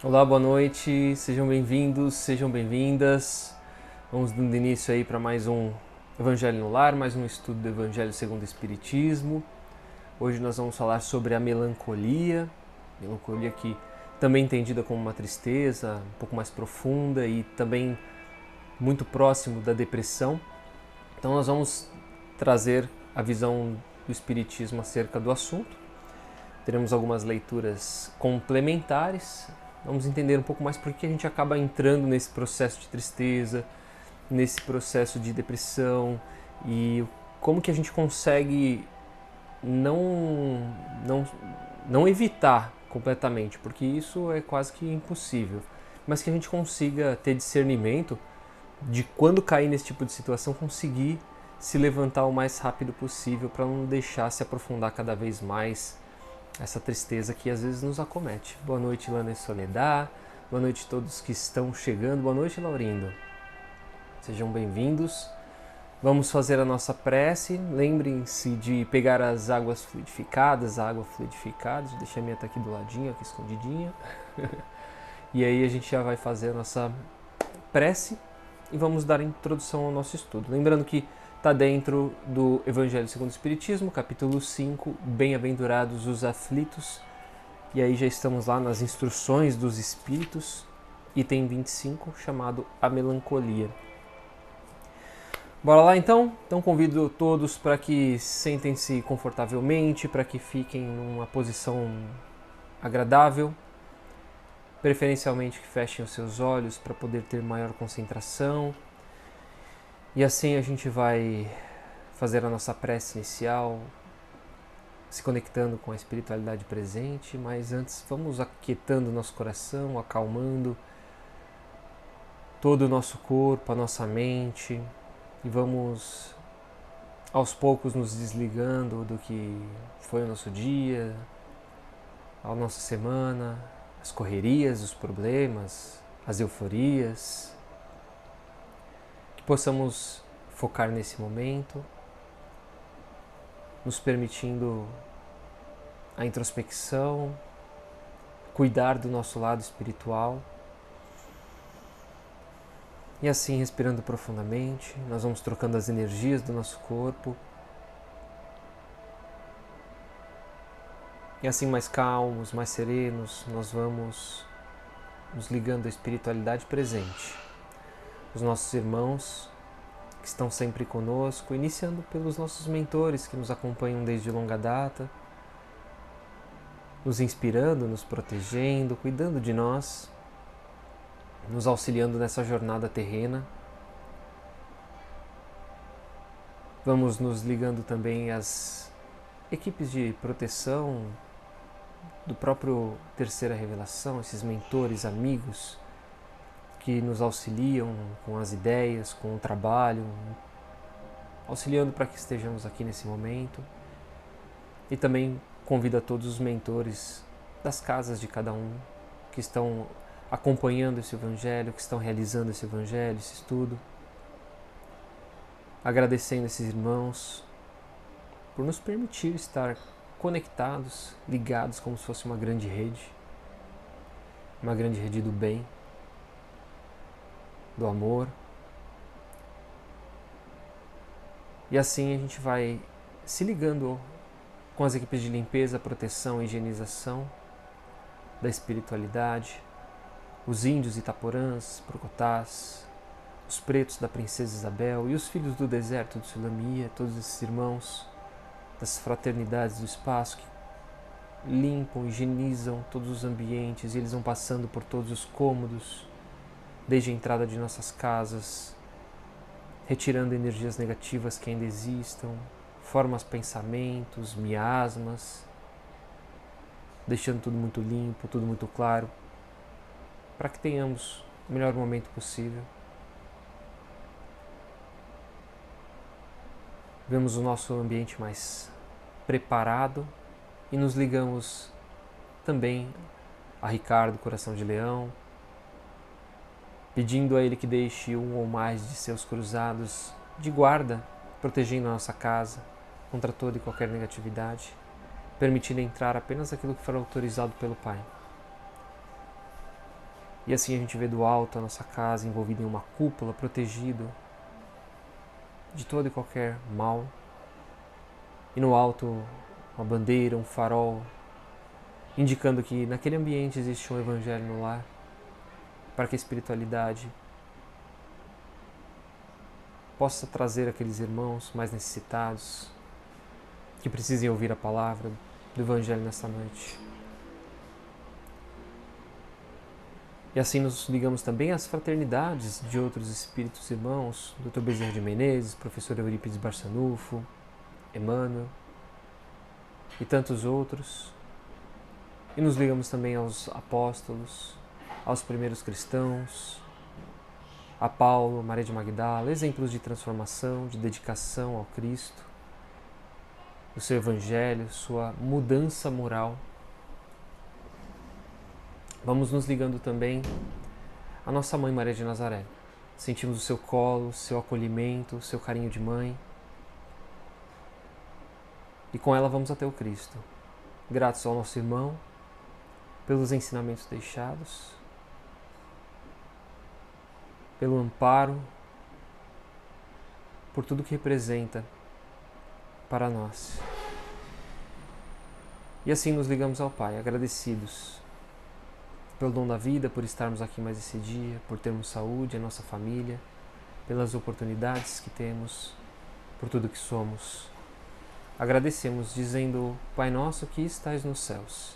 Olá, boa noite, sejam bem-vindos, sejam bem-vindas. Vamos dando início aí para mais um Evangelho no Lar, mais um estudo do Evangelho segundo o Espiritismo. Hoje nós vamos falar sobre a melancolia que também entendida como uma tristeza, um pouco mais profunda e também muito próximo da depressão. Então nós vamos trazer a visão do Espiritismo acerca do assunto. Teremos algumas leituras complementares. Vamos entender um pouco mais por que a gente acaba entrando nesse processo de tristeza, nesse processo de depressão e como que a gente consegue não, não, não evitar completamente, porque isso é quase que impossível, mas que a gente consiga ter discernimento de quando cair nesse tipo de situação, conseguir se levantar o mais rápido possível para não deixar se aprofundar cada vez mais essa tristeza que às vezes nos acomete. Boa noite, Lana e Soledad. Boa noite a todos que estão chegando. Boa noite, Laurindo. Sejam bem-vindos. Vamos fazer a nossa prece. Lembrem-se de pegar as águas fluidificadas, a água fluidificada. Deixa a minha aqui do ladinho, aqui escondidinha. E aí a gente já vai fazer a nossa prece e vamos dar introdução ao nosso estudo. Lembrando que está dentro do Evangelho segundo o Espiritismo, capítulo 5, Bem-aventurados os aflitos. E aí já estamos lá nas instruções dos Espíritos, item 25, chamado A Melancolia. Bora lá então? Então convido todos para que sentem-se confortavelmente, para que fiquem numa posição agradável. Preferencialmente que fechem os seus olhos para poder ter maior concentração. E assim a gente vai fazer a nossa prece inicial, se conectando com a espiritualidade presente, mas antes vamos aquietando nosso coração, acalmando todo o nosso corpo, a nossa mente, e vamos aos poucos nos desligando do que foi o nosso dia, a nossa semana, as correrias, os problemas, as euforias, que possamos focar nesse momento, nos permitindo a introspecção, cuidar do nosso lado espiritual. E assim, respirando profundamente, nós vamos trocando as energias do nosso corpo. E assim, mais calmos, mais serenos, nós vamos nos ligando à espiritualidade presente. Os nossos irmãos que estão sempre conosco, iniciando pelos nossos mentores que nos acompanham desde longa data, nos inspirando, nos protegendo, cuidando de nós, nos auxiliando nessa jornada terrena. Vamos nos ligando também às equipes de proteção do próprio Terceira Revelação, esses mentores, amigos que nos auxiliam com as ideias, com o trabalho, auxiliando para que estejamos aqui nesse momento. E também convido a todos os mentores das casas de cada um que estão acompanhando esse Evangelho, que estão realizando esse Evangelho, esse estudo, agradecendo esses irmãos por nos permitir estar conectados, ligados como se fosse uma grande rede do bem, do amor. E assim a gente vai se ligando com as equipes de limpeza, proteção e higienização da espiritualidade, os índios itaporãs, procotás, os pretos da princesa Isabel e os filhos do deserto de Sulamia, todos esses irmãos das fraternidades do espaço que limpam, higienizam todos os ambientes, e eles vão passando por todos os cômodos, desde a entrada de nossas casas, retirando energias negativas que ainda existam, formas, pensamentos, miasmas, deixando tudo muito limpo, tudo muito claro, para que tenhamos o melhor momento possível. Vemos o nosso ambiente mais preparado e nos ligamos também a Ricardo, coração de leão, pedindo a ele que deixe um ou mais de seus cruzados de guarda, protegendo a nossa casa contra toda e qualquer negatividade, permitindo entrar apenas aquilo que for autorizado pelo Pai. E assim a gente vê do alto a nossa casa envolvida em uma cúpula, protegido de todo e qualquer mal. E no alto uma bandeira, um farol, indicando que naquele ambiente existe um evangelho no lar, para que a espiritualidade possa trazer aqueles irmãos mais necessitados, que precisem ouvir a palavra do evangelho nesta noite. E assim nos ligamos também às fraternidades de outros espíritos irmãos, Dr. Bezerra de Menezes, professor Eurípides Barçanufo, Emmanuel e tantos outros. E nos ligamos também aos apóstolos, aos primeiros cristãos, a Paulo, Maria de Magdala, exemplos de transformação, de dedicação ao Cristo, o seu evangelho, sua mudança moral. Vamos nos ligando também à nossa mãe Maria de Nazaré. Sentimos o seu colo, o seu acolhimento, o seu carinho de mãe. E com ela vamos até o Cristo. Gratos ao nosso irmão, pelos ensinamentos deixados, pelo amparo, por tudo que representa para nós. E assim nos ligamos ao Pai, agradecidos pelo dom da vida, por estarmos aqui mais esse dia, por termos saúde, a nossa família, pelas oportunidades que temos, por tudo que somos. Agradecemos dizendo: Pai nosso que estais nos céus,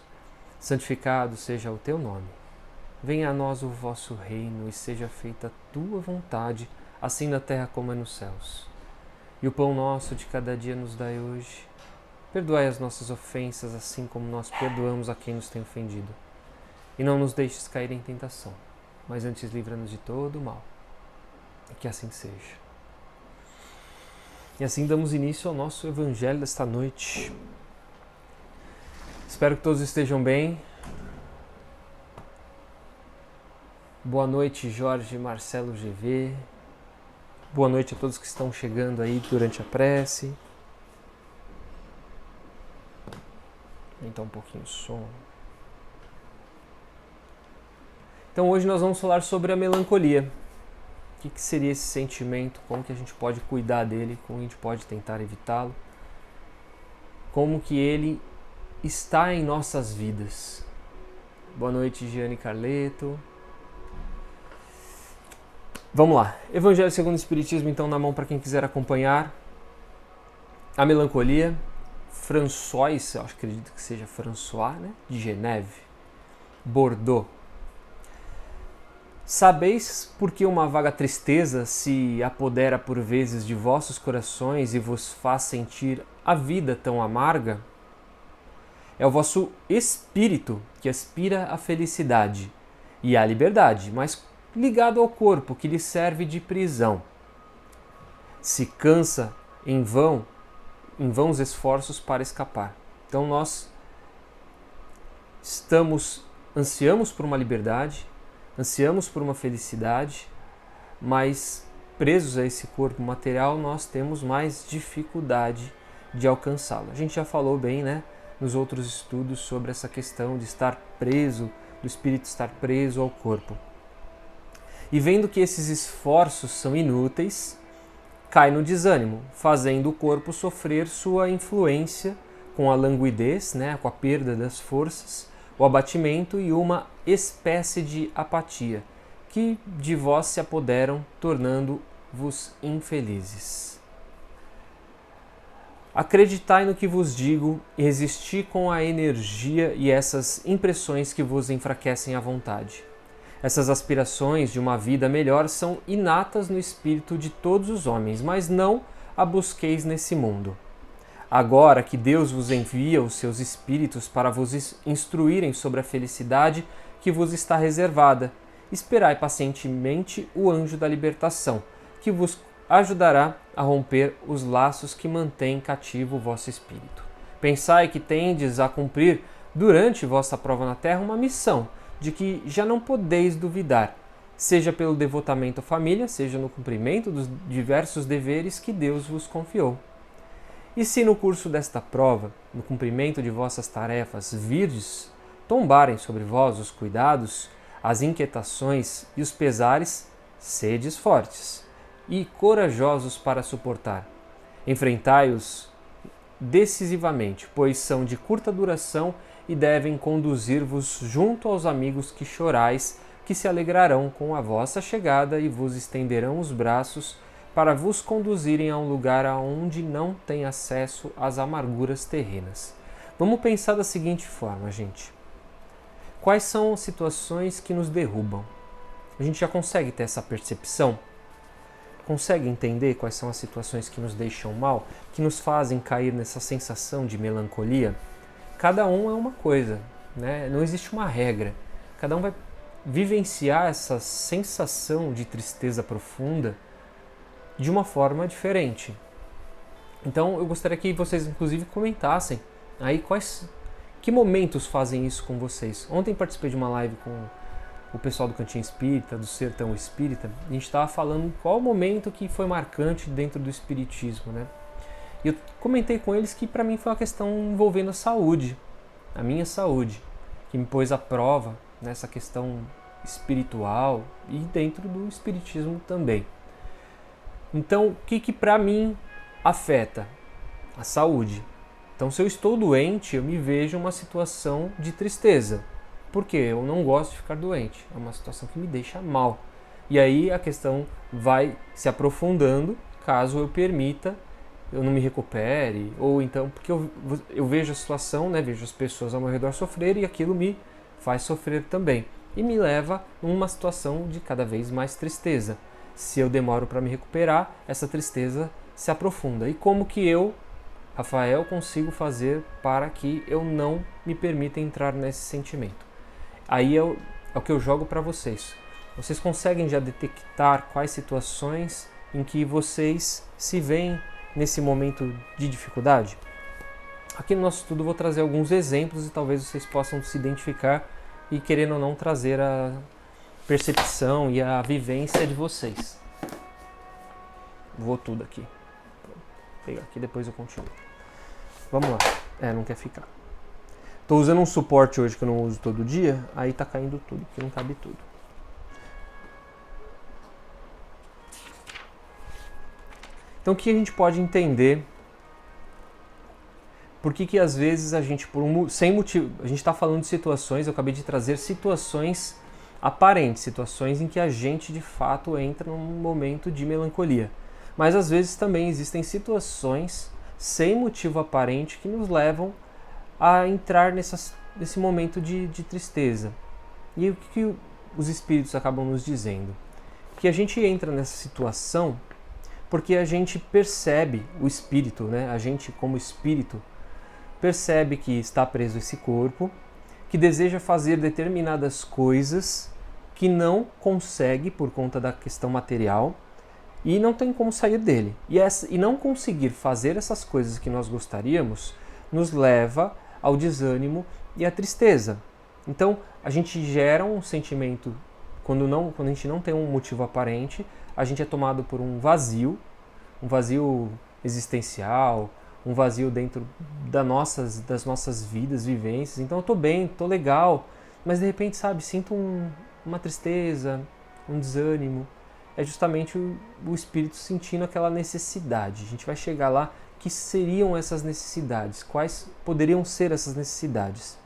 santificado seja o teu nome. Venha a nós o vosso reino e seja feita a tua vontade, assim na terra como é nos céus. E o pão nosso de cada dia nos dai hoje. Perdoai as nossas ofensas, assim como nós perdoamos a quem nos tem ofendido. E não nos deixes cair em tentação, mas antes livra-nos de todo o mal. E que assim seja. E assim damos início ao nosso evangelho desta noite. Espero que todos estejam bem. Boa noite, Jorge Marcelo GV. Boa noite a todos que estão chegando aí durante a prece. Aumentar um pouquinho o som. Então hoje nós vamos falar sobre a melancolia. O que seria esse sentimento? Como que a gente pode cuidar dele? Como a gente pode tentar evitá-lo? Como que ele está em nossas vidas? Boa noite, Giane Carleto. Vamos lá. Evangelho segundo o Espiritismo, então, na mão para quem quiser acompanhar. A melancolia. François, eu acredito que seja François, né? De Geneve, Bordeaux. Sabeis por que uma vaga tristeza se apodera por vezes de vossos corações e vos faz sentir a vida tão amarga? É o vosso espírito que aspira à felicidade e à liberdade, mas ligado ao corpo que lhe serve de prisão. Se cansa em vãos esforços para escapar. Então nós ansiamos por uma liberdade, ansiamos por uma felicidade, mas presos a esse corpo material nós temos mais dificuldade de alcançá-lo. A gente já falou bem, né, nos outros estudos sobre essa questão de estar preso, do espírito estar preso ao corpo. E vendo que esses esforços são inúteis, cai no desânimo, fazendo o corpo sofrer sua influência com a languidez, né, com a perda das forças, o abatimento e uma espécie de apatia, que de vós se apoderam, tornando-vos infelizes. Acreditai no que vos digo e resisti com a energia e essas impressões que vos enfraquecem a vontade. Essas aspirações de uma vida melhor são inatas no espírito de todos os homens, mas não a busqueis nesse mundo. Agora que Deus vos envia os seus espíritos para vos instruírem sobre a felicidade que vos está reservada, esperai pacientemente o anjo da libertação, que vos ajudará a romper os laços que mantêm cativo o vosso espírito. Pensai que tendes a cumprir durante vossa prova na terra uma missão, de que já não podeis duvidar, seja pelo devotamento à família, seja no cumprimento dos diversos deveres que Deus vos confiou. E se no curso desta prova, no cumprimento de vossas tarefas, virdes tombarem sobre vós os cuidados, as inquietações e os pesares, sedes fortes e corajosos para suportar. Enfrentai-os decisivamente, pois são de curta duração e devem conduzir-vos junto aos amigos que chorais, que se alegrarão com a vossa chegada e vos estenderão os braços para vos conduzirem a um lugar aonde não tem acesso às amarguras terrenas. Vamos pensar da seguinte forma, gente. Quais são as situações que nos derrubam? A gente já consegue ter essa percepção? Consegue entender quais são as situações que nos deixam mal, que nos fazem cair nessa sensação de melancolia? Cada um é uma coisa, né? Não existe uma regra. Cada um vai vivenciar essa sensação de tristeza profunda de uma forma diferente. Então eu gostaria que vocês inclusive comentassem aí que momentos fazem isso com vocês. Ontem participei de uma live com o pessoal do Cantinho Espírita, do Sertão Espírita, e a gente estava falando qual o momento que foi marcante dentro do Espiritismo, né? E eu comentei com eles que para mim foi uma questão envolvendo a saúde, a minha saúde, que me pôs à prova nessa questão espiritual e dentro do Espiritismo também. Então, o que para mim afeta? A saúde. Então, se eu estou doente, eu me vejo uma situação de tristeza. Por quê? Eu não gosto de ficar doente. É uma situação que me deixa mal. E aí a questão vai se aprofundando caso eu permita, eu não me recupere, ou então, porque eu vejo a situação, né, vejo as pessoas ao meu redor sofrer e aquilo me faz sofrer também. E me leva a uma situação de cada vez mais tristeza. Se eu demoro para me recuperar, essa tristeza se aprofunda. E como que eu, Rafael, consigo fazer para que eu não me permita entrar nesse sentimento? Aí é o que eu jogo para vocês. Vocês conseguem já detectar quais situações em que vocês se veem nesse momento de dificuldade? Aqui no nosso estudo eu vou trazer alguns exemplos e talvez vocês possam se identificar e, querendo ou não, trazer a percepção e a vivência de vocês. Vou tudo aqui. Vou pegar aqui, depois eu continuo. Vamos lá. Não quer ficar. Estou usando um suporte hoje que eu não uso todo dia, aí tá caindo tudo, porque não cabe tudo. Então o que a gente pode entender? Por que às vezes a gente, sem motivo, a gente está falando de situações, eu acabei de trazer situações aparentes, situações em que a gente de fato entra num momento de melancolia. Mas às vezes também existem situações sem motivo aparente que nos levam a entrar nesse momento de tristeza. E o que os espíritos acabam nos dizendo? Que a gente entra nessa situação porque a gente percebe, o espírito, né? A gente como espírito percebe que está preso a esse corpo, que deseja fazer determinadas coisas que não consegue por conta da questão material e não tem como sair dele. E não conseguir fazer essas coisas que nós gostaríamos nos leva ao desânimo e à tristeza. Então, a gente gera um sentimento, quando a gente não tem um motivo aparente, a gente é tomado por um vazio existencial, um vazio dentro das nossas vidas, vivências. Então, eu tô bem, tô legal, mas de repente, sinto uma tristeza, um desânimo. É justamente o espírito sentindo aquela necessidade. A gente vai chegar lá. Que seriam essas necessidades? Quais poderiam ser essas necessidades?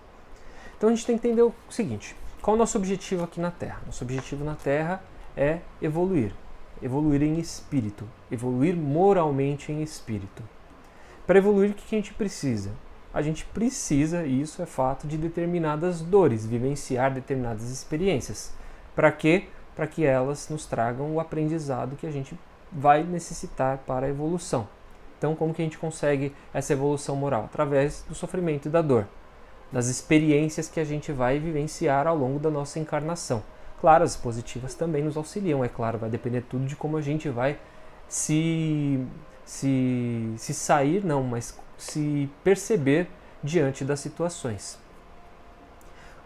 Então a gente tem que entender o seguinte: qual é o nosso objetivo aqui na Terra? Nosso objetivo na Terra é evoluir em espírito, evoluir moralmente em espírito. Para evoluir, o que a gente precisa? A gente precisa, e isso é fato, de determinadas dores, vivenciar determinadas experiências. Para quê? Para que elas nos tragam o aprendizado que a gente vai necessitar para a evolução. Então, como que a gente consegue essa evolução moral? Através do sofrimento e da dor, das experiências que a gente vai vivenciar ao longo da nossa encarnação. Claro, as positivas também nos auxiliam, é claro, vai depender tudo de como a gente vai se perceber diante das situações.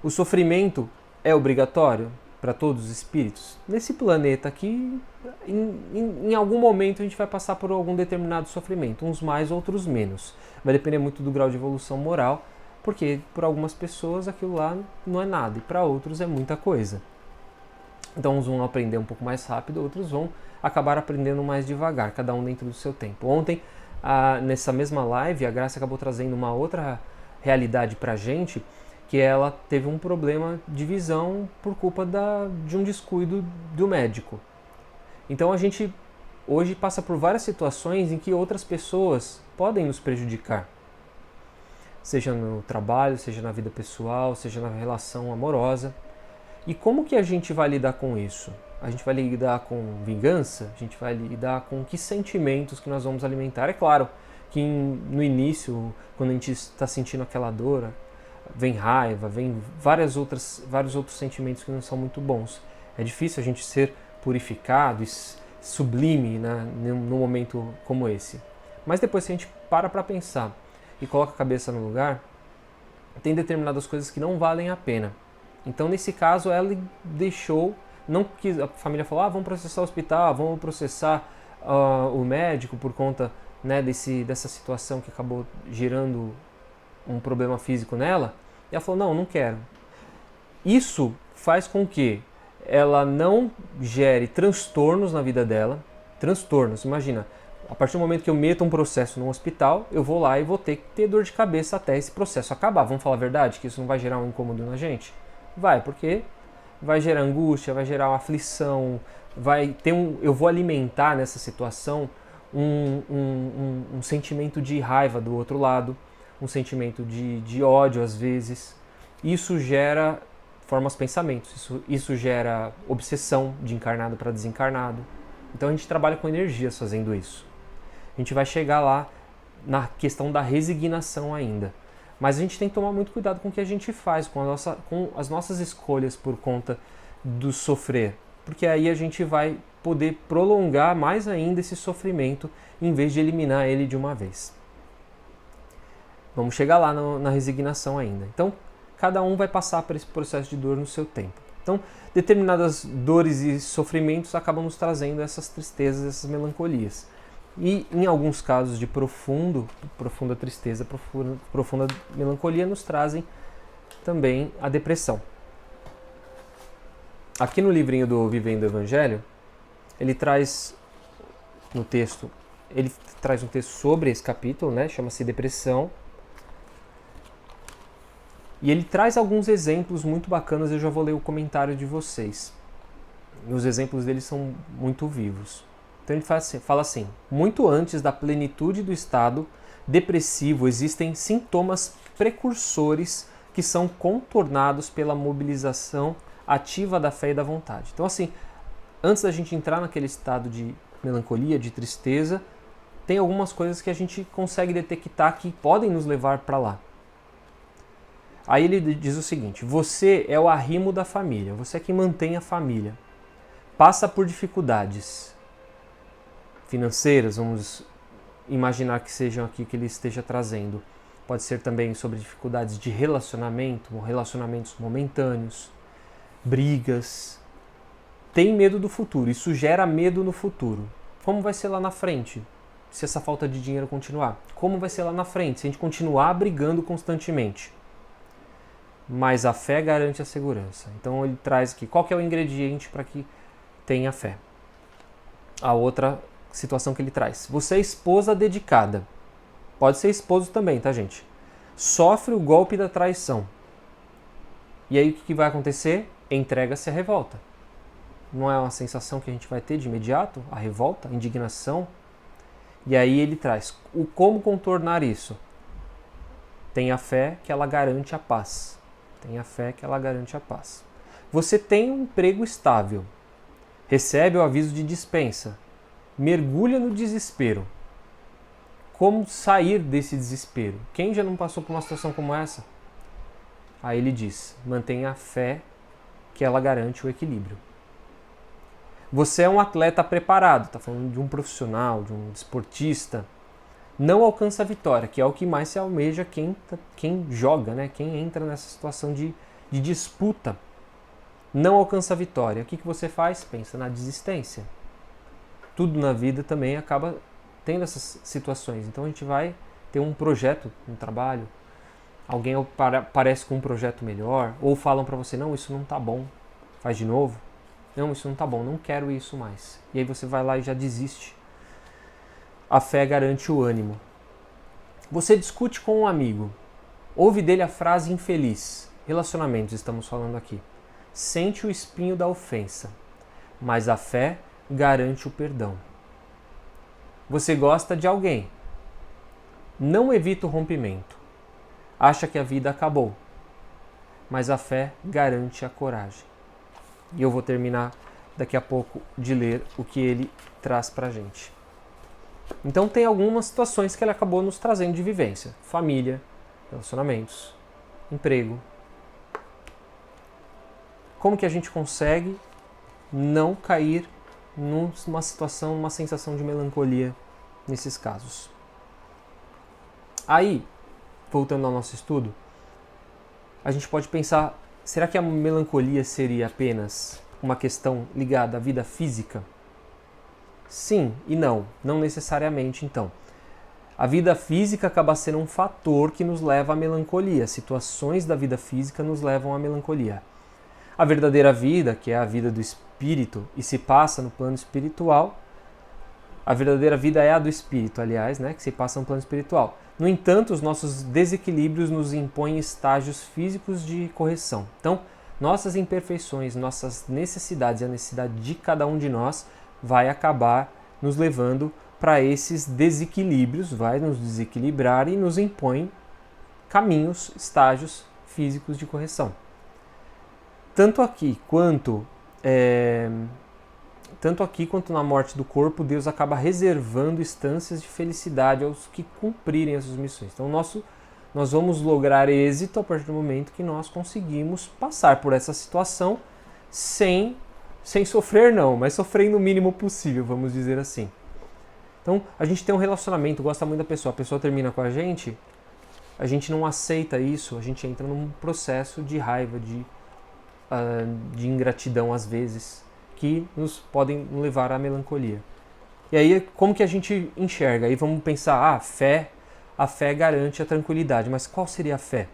O sofrimento é obrigatório para todos os espíritos? Nesse planeta aqui, em algum momento a gente vai passar por algum determinado sofrimento, uns mais, outros menos. Vai depender muito do grau de evolução moral, porque por algumas pessoas aquilo lá não é nada e para outros é muita coisa. Então uns vão aprender um pouco mais rápido, outros vão acabar aprendendo mais devagar, cada um dentro do seu tempo. Ontem, nessa mesma live, a Graça acabou trazendo uma outra realidade pra gente, que ela teve um problema de visão por culpa de um descuido do médico. Então a gente hoje passa por várias situações em que outras pessoas podem nos prejudicar. Seja no trabalho, seja na vida pessoal, seja na relação amorosa. E como que a gente vai lidar com isso? A gente vai lidar com vingança? A gente vai lidar com que sentimentos que nós vamos alimentar? É claro que no início, quando a gente está sentindo aquela dor, vem raiva, vem vários outros sentimentos que não são muito bons. É difícil a gente ser purificado e sublime, né, num momento como esse. Mas depois, se a gente para pensar e coloca a cabeça no lugar, tem determinadas coisas que não valem a pena. Então, nesse caso, ela deixou, não que a família falou, vamos processar o hospital, vamos processar o médico por conta, né, dessa situação que acabou gerando um problema físico nela. E ela falou, não quero. Isso faz com que ela não gere transtornos na vida dela. Transtornos, imagina, a partir do momento que eu meto um processo no hospital, eu vou lá e vou ter que ter dor de cabeça até esse processo acabar. Vamos falar a verdade, que isso não vai gerar um incômodo na gente? Vai, porque vai gerar angústia, vai gerar uma aflição, eu vou alimentar nessa situação um sentimento de raiva do outro lado, um sentimento de ódio às vezes. Isso gera formas pensamentos, isso gera obsessão de encarnado para desencarnado. Então a gente trabalha com energias fazendo isso. A gente vai chegar lá na questão da resignação ainda. Mas a gente tem que tomar muito cuidado com o que a gente faz, com as nossas escolhas por conta do sofrer. Porque aí a gente vai poder prolongar mais ainda esse sofrimento, em vez de eliminar ele de uma vez. Vamos chegar lá na resignação ainda. Então, cada um vai passar por esse processo de dor no seu tempo. Então, determinadas dores e sofrimentos acabam nos trazendo essas tristezas, essas melancolias. E em alguns casos de profunda tristeza, profunda melancolia, nos trazem também a depressão. Aqui no livrinho do Vivendo o Evangelho, ele traz um texto sobre esse capítulo, né? Chama-se Depressão. E ele traz alguns exemplos muito bacanas, eu já vou ler o comentário de vocês. E os exemplos dele são muito vivos. Então ele fala assim, muito antes da plenitude do estado depressivo existem sintomas precursores que são contornados pela mobilização ativa da fé e da vontade. Então assim, antes da gente entrar naquele estado de melancolia, de tristeza, tem algumas coisas que a gente consegue detectar que podem nos levar para lá. Aí ele diz o seguinte, você é o arrimo da família, você é quem mantém a família. Passa por dificuldades financeiras, vamos imaginar que sejam aqui que ele esteja trazendo. Pode ser também sobre dificuldades de relacionamento, relacionamentos momentâneos, brigas. Tem medo do futuro, isso gera medo no futuro. Como vai ser lá na frente, se essa falta de dinheiro continuar? Como vai ser lá na frente, se a gente continuar brigando constantemente? Mas a fé garante a segurança. Então ele traz aqui, qual que é o ingrediente para que tenha fé? A outra situação que ele traz. Você é esposa dedicada. Pode ser esposo também, tá, gente? Sofre o golpe da traição. E aí o que vai acontecer? Entrega-se à revolta. Não é uma sensação que a gente vai ter de imediato? A revolta, a indignação? E aí ele traz o como contornar isso. Tenha fé que ela garante a paz. Tenha fé que ela garante a paz. Você tem um emprego estável. Recebe o aviso de dispensa. Mergulha no desespero. Como sair desse desespero? Quem já não passou por uma situação como essa? Aí ele diz, mantenha a fé que ela garante o equilíbrio. Você é um atleta preparado, está falando de um profissional, de um desportista, não alcança a vitória, que é o que mais se almeja quem joga, né? Quem entra nessa situação de disputa. Não alcança a vitória. O que você faz? Pensa na desistência. Tudo na vida também acaba tendo essas situações. Então a gente vai ter um projeto, um trabalho, alguém aparece com um projeto melhor, ou falam para você, não, isso não tá bom, faz de novo. Não, isso não tá bom, não quero isso mais. E aí você vai lá e já desiste. A fé garante o ânimo. Você discute com um amigo, ouve dele a frase infeliz. Relacionamentos, estamos falando aqui. Sente o espinho da ofensa, mas a fé garante o perdão. Você gosta de alguém, não evita o rompimento. Acha que a vida acabou, mas a fé garante a coragem. E eu vou terminar daqui a pouco de ler o que ele traz pra gente. Então tem algumas situações que ele acabou nos trazendo de vivência. Família, relacionamentos, emprego. Como que a gente consegue não cair numa situação, numa sensação de melancolia nesses casos? Aí, voltando ao nosso estudo, a gente pode pensar, será que a melancolia seria apenas uma questão ligada à vida física? Sim e não, não necessariamente então. A vida física acaba sendo um fator que nos leva à melancolia, situações da vida física nos levam à melancolia. A verdadeira vida, que é a vida do espírito e se passa no plano espiritual, a verdadeira vida é a do espírito, aliás, né, que se passa no plano espiritual. No entanto, os nossos desequilíbrios nos impõem estágios físicos de correção. Então, nossas imperfeições, nossas necessidades e a necessidade de cada um de nós vai acabar nos levando para esses desequilíbrios, vai nos desequilibrar e nos impõe caminhos, estágios físicos de correção. Tanto aqui quanto na morte do corpo, Deus acaba reservando instâncias de felicidade aos que cumprirem essas missões. Então nós vamos lograr êxito a partir do momento que nós conseguimos passar por essa situação sem sofrer não, mas sofrendo o mínimo possível, vamos dizer assim. Então a gente tem um relacionamento, gosta muito da pessoa, a pessoa termina com a gente não aceita isso, a gente entra num processo de raiva, de ingratidão às vezes, que nos podem levar à melancolia. E aí, como que a gente enxerga? Aí vamos pensar, a fé garante a tranquilidade, mas qual seria a fé?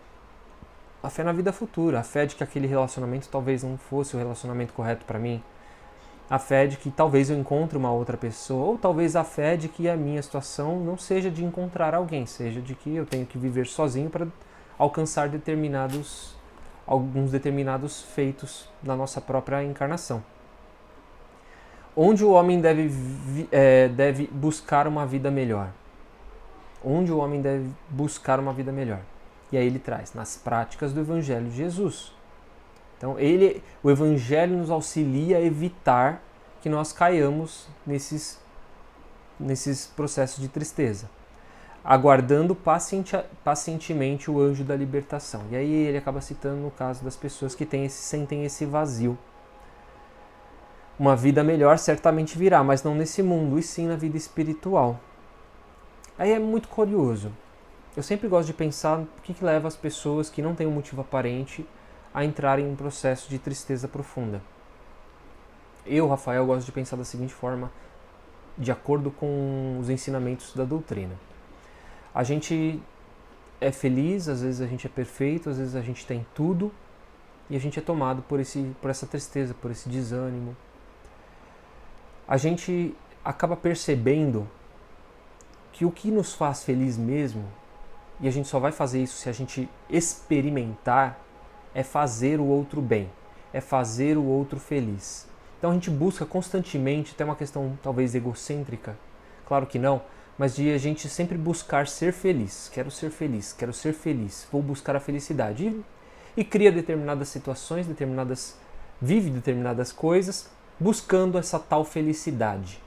A fé na vida futura, a fé de que aquele relacionamento talvez não fosse o relacionamento correto para mim, a fé de que talvez eu encontre uma outra pessoa, ou talvez a fé de que a minha situação não seja de encontrar alguém, seja de que eu tenho que viver sozinho para alcançar alguns determinados feitos na nossa própria encarnação. Onde o homem deve buscar uma vida melhor? Onde o homem deve buscar uma vida melhor? E aí ele traz, nas práticas do Evangelho de Jesus. Então o Evangelho nos auxilia a evitar que nós caiamos nesses processos de tristeza, aguardando pacientemente o anjo da libertação. E aí ele acaba citando no caso das pessoas que sentem esse vazio. Uma vida melhor certamente virá, mas não nesse mundo, e sim na vida espiritual. Aí é muito curioso. Eu sempre gosto de pensar o que leva as pessoas que não têm um motivo aparente a entrarem em um processo de tristeza profunda. Eu, Rafael, gosto de pensar da seguinte forma, de acordo com os ensinamentos da doutrina. A gente é feliz, às vezes a gente é perfeito, às vezes a gente tem tudo, e a gente é tomado por essa tristeza, por esse desânimo. A gente acaba percebendo que o que nos faz feliz mesmo, e a gente só vai fazer isso se a gente experimentar, é fazer o outro bem, é fazer o outro feliz. Então a gente busca constantemente, até uma questão talvez egocêntrica, claro que não, mas de a gente sempre buscar ser feliz. Quero ser feliz, vou buscar a felicidade. E cria determinadas situações, vive determinadas coisas, buscando essa tal felicidade.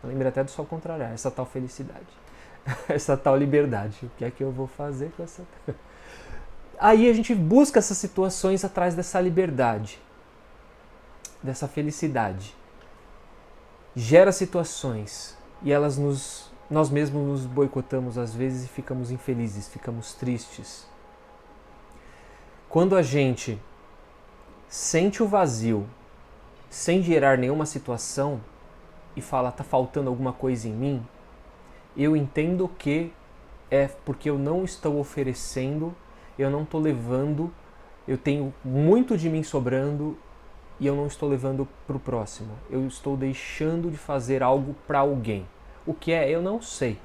Eu lembrei até do sol contrário, essa tal felicidade, essa tal liberdade. O que é que eu vou fazer com essa... Aí a gente busca essas situações atrás dessa liberdade, dessa felicidade. Gera situações e nós mesmos nos boicotamos às vezes e ficamos infelizes, ficamos tristes. Quando a gente sente o vazio sem gerar nenhuma situação e fala, tá faltando alguma coisa em mim, eu entendo que é porque eu não estou oferecendo, eu não estou levando, eu tenho muito de mim sobrando e eu não estou levando para o próximo. Eu estou deixando de fazer algo para alguém. O que é? Eu não sei.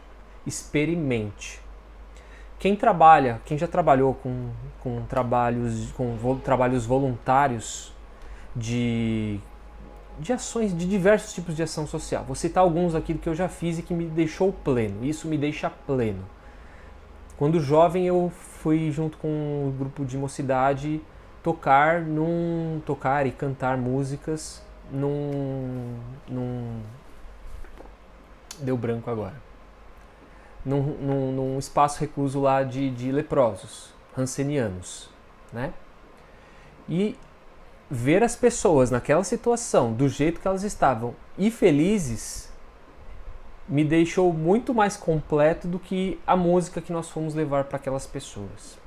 Experimente. Quem já trabalhou com trabalhos voluntários de ações, de diversos tipos de ação social. Vou citar alguns aqui que eu já fiz e que me deixou pleno. Isso me deixa pleno. Quando jovem eu fui junto com um grupo de mocidade tocar e cantar músicas deu branco agora. Num espaço recluso lá de leprosos, rancenianos, né? E ver as pessoas naquela situação, do jeito que elas estavam, e felizes, me deixou muito mais completo do que a música que nós fomos levar para aquelas pessoas.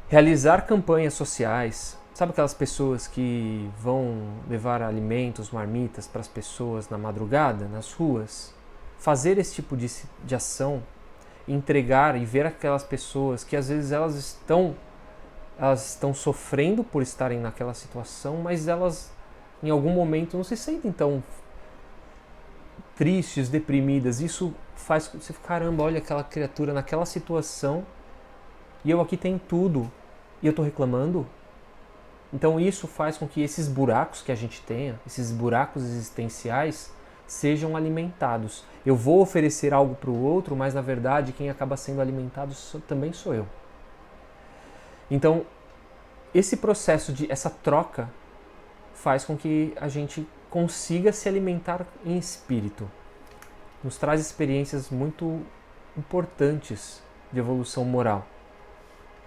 Realizar campanhas sociais, sabe aquelas pessoas que vão levar alimentos, marmitas para as pessoas na madrugada, nas ruas? Fazer esse tipo de ação, entregar e ver aquelas pessoas que às vezes elas estão sofrendo por estarem naquela situação, mas elas em algum momento não se sentem tão tristes, deprimidas. Isso faz você ficar, caramba, olha aquela criatura naquela situação e eu aqui tenho tudo e eu estou reclamando. Então isso faz com que esses buracos que a gente tenha, esses buracos existenciais, sejam alimentados. Eu vou oferecer algo para o outro, mas na verdade quem acaba sendo alimentado também sou eu. Então, esse processo essa troca faz com que a gente consiga se alimentar em espírito. Nos traz experiências muito importantes de evolução moral,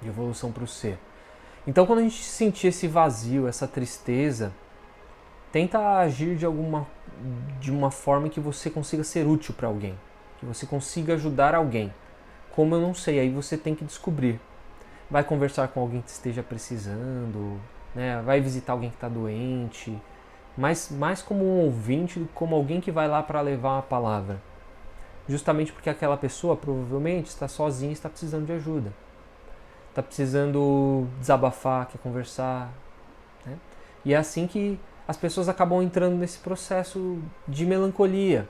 de evolução para o ser. Então, quando a gente sentir esse vazio, essa tristeza, tenta agir de uma forma que você consiga ser útil para alguém, que você consiga ajudar alguém. Como eu não sei, aí você tem que descobrir. Vai conversar com alguém que esteja precisando, né? Vai visitar alguém que está doente, mas mais como um ouvinte do que como alguém que vai lá para levar uma palavra. Justamente porque aquela pessoa provavelmente está sozinha e está precisando de ajuda. Está precisando desabafar, quer conversar. Né? E é assim que as pessoas acabam entrando nesse processo de melancolia.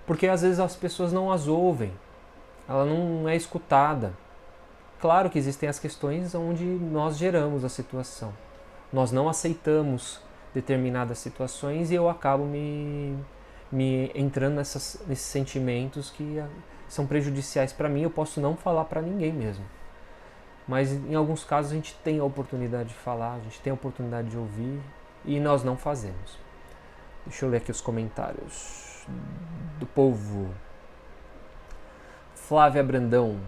Porque às vezes as pessoas não as ouvem, ela não é escutada. Claro que existem as questões onde nós geramos a situação. Nós não aceitamos determinadas situações e eu acabo me entrando nesses sentimentos que são prejudiciais para mim. Eu posso não falar para ninguém mesmo. Mas em alguns casos a gente tem a oportunidade de falar, a gente tem a oportunidade de ouvir e nós não fazemos. Deixa eu ler aqui os comentários do povo. Flávia Brandão.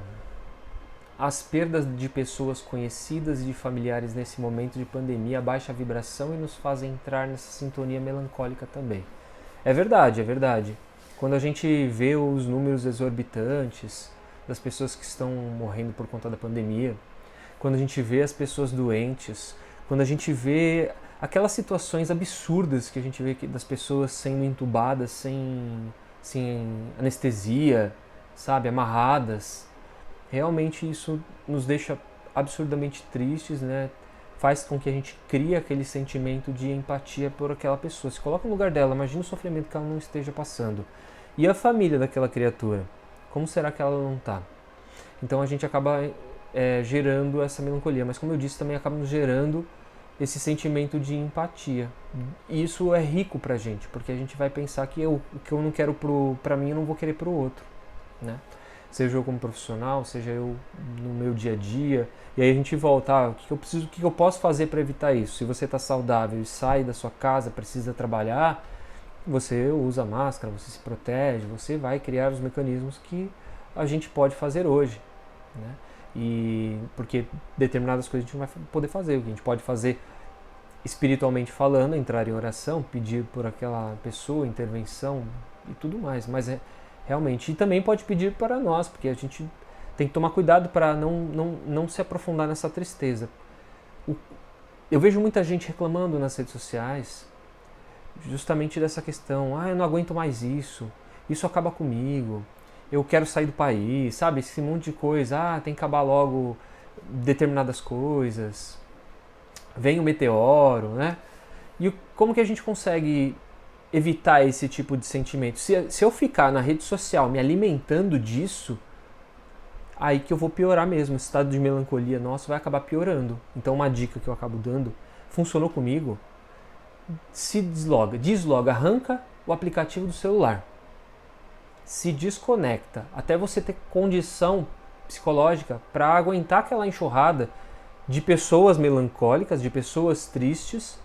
As perdas de pessoas conhecidas e de familiares nesse momento de pandemia abaixam a vibração e nos fazem entrar nessa sintonia melancólica também. É verdade, é verdade. Quando a gente vê os números exorbitantes das pessoas que estão morrendo por conta da pandemia, quando a gente vê as pessoas doentes, quando a gente vê aquelas situações absurdas que a gente vê das pessoas sendo entubadas sem anestesia, sabe, amarradas, realmente isso nos deixa absurdamente tristes, né? Faz com que a gente crie aquele sentimento de empatia por aquela pessoa. Se coloca no lugar dela, imagina o sofrimento que ela não esteja passando. E a família daquela criatura? Como será que ela não está? Então a gente acaba gerando essa melancolia, mas como eu disse, também acaba nos gerando esse sentimento de empatia. E isso é rico pra gente, porque a gente vai pensar que o que eu não quero pra mim, eu não vou querer pro outro, né? Seja eu como profissional, seja eu no meu dia a dia. E aí a gente volta, o que eu posso fazer para evitar isso? Se você está saudável e sai da sua casa, precisa trabalhar, você usa máscara, você se protege, você vai criar os mecanismos que a gente pode fazer hoje, né? E porque determinadas coisas a gente não vai poder fazer. O que a gente pode fazer espiritualmente falando, entrar em oração, pedir por aquela pessoa, intervenção e tudo mais, mas realmente, e também pode pedir para nós, porque a gente tem que tomar cuidado para não se aprofundar nessa tristeza. Eu vejo muita gente reclamando nas redes sociais justamente dessa questão, eu não aguento mais isso acaba comigo, eu quero sair do país, sabe, esse monte de coisa, tem que acabar logo determinadas coisas. vem o meteoro, né? E como que a gente consegue evitar esse tipo de sentimento? Se eu ficar na rede social me alimentando disso, aí que eu vou piorar mesmo. Esse estado de melancolia nosso vai acabar piorando. Então uma dica que eu acabo dando, funcionou comigo, se desloga, arranca o aplicativo do celular. Se desconecta, até você ter condição psicológica para aguentar aquela enxurrada de pessoas melancólicas, de pessoas tristes,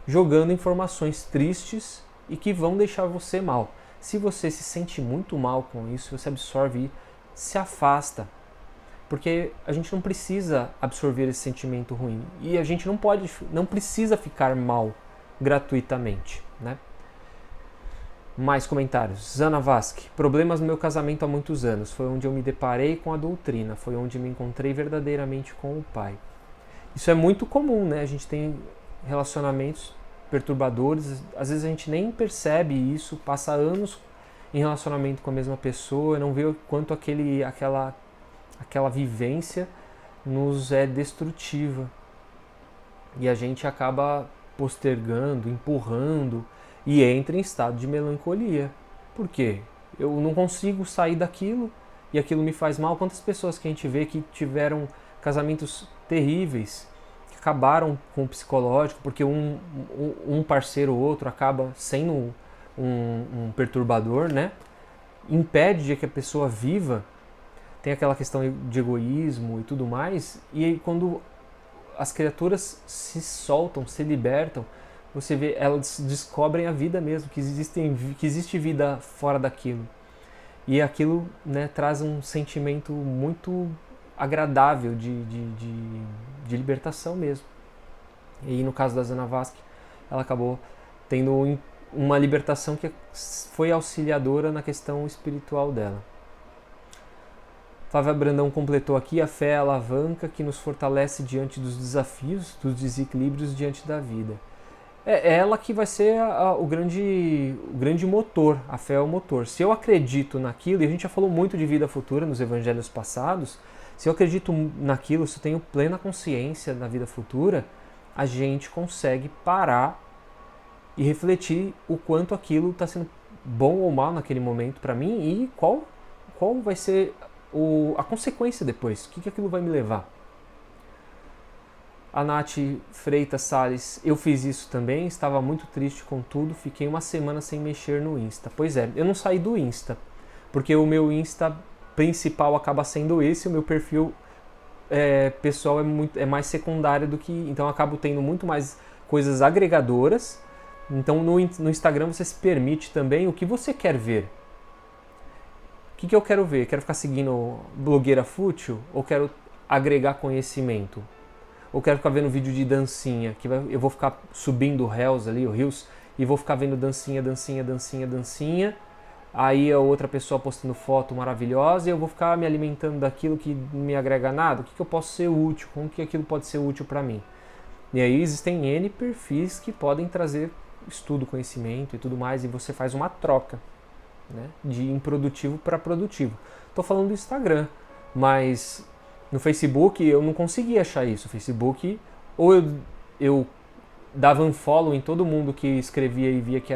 jogando informações tristes e que vão deixar você mal. Se você se sente muito mal com isso, você absorve e se afasta. Porque a gente não precisa absorver esse sentimento ruim. E a gente não precisa ficar mal gratuitamente, né? Mais comentários. Zana Vasque. Problemas no meu casamento há muitos anos. Foi onde eu me deparei com a doutrina. Foi onde me encontrei verdadeiramente com o Pai. Isso é muito comum, né? A gente tem relacionamentos perturbadores. Às vezes a gente nem percebe isso. Passa anos em relacionamento com a mesma pessoa. Não vê o quanto aquela vivência nos é destrutiva. E a gente acaba postergando, empurrando e entra em estado de melancolia. Por quê? Eu não consigo sair daquilo e aquilo me faz mal. Quantas pessoas que a gente vê que tiveram casamentos terríveis, que acabaram com o psicológico, porque um parceiro ou outro acaba sendo um perturbador, né? Impede de que a pessoa viva. Tem aquela questão de egoísmo e tudo mais. E aí, quando as criaturas se soltam, se libertam, você vê, elas descobrem a vida mesmo, que existe vida fora daquilo. E aquilo, né, traz um sentimento muito agradável de libertação mesmo. E aí, no caso da Zana Vasque, ela acabou tendo uma libertação que foi auxiliadora na questão espiritual dela. Flávia Brandão completou aqui: a fé é a alavanca que nos fortalece diante dos desafios, dos desequilíbrios diante da vida. É ela que vai ser o grande motor, a fé é o motor. Se eu acredito naquilo, e a gente já falou muito de vida futura nos evangelhos passados, se eu acredito naquilo, se eu tenho plena consciência da vida futura, a gente consegue parar e refletir o quanto aquilo está sendo bom ou mal naquele momento para mim e qual vai ser a consequência depois, o que aquilo vai me levar. A Nath Freitas Salles: eu fiz isso também, estava muito triste com tudo, fiquei uma semana sem mexer no Insta. Pois é, eu não saí do Insta, porque o meu Insta principal acaba sendo esse, o meu perfil pessoal é mais secundário do que... Então eu acabo tendo muito mais coisas agregadoras. Então no Instagram você se permite também o que você quer ver. O que eu quero ver? Quero ficar seguindo blogueira fútil? Ou quero agregar conhecimento? Ou quero ficar vendo vídeo de dancinha? Eu vou ficar subindo o Reels, e vou ficar vendo dancinha. Aí a outra pessoa postando foto maravilhosa e eu vou ficar me alimentando daquilo que não me agrega nada. O que eu posso ser útil? Como que aquilo pode ser útil para mim? E aí existem N perfis que podem trazer estudo, conhecimento e tudo mais, e você faz uma troca, né, de improdutivo para produtivo. Estou falando do Instagram, mas no Facebook eu não conseguia achar isso. O Facebook, ou eu dava unfollow em todo mundo que escrevia e via que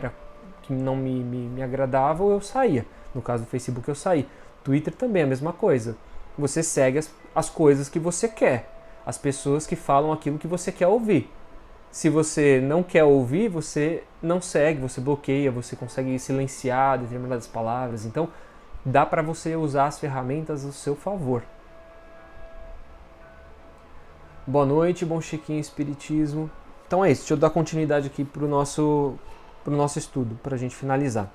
não me agradava, ou eu saía. No caso do Facebook eu saí. Twitter também é a mesma coisa. Você segue as coisas que você quer, as pessoas que falam aquilo que você quer ouvir. Se você não quer ouvir, você não segue, você bloqueia, você consegue silenciar determinadas palavras. Então, dá para você usar as ferramentas ao seu favor. Boa noite, bom Chiquinho Espiritismo. Então é isso, deixa eu dar continuidade aqui para o nosso estudo, para a gente finalizar.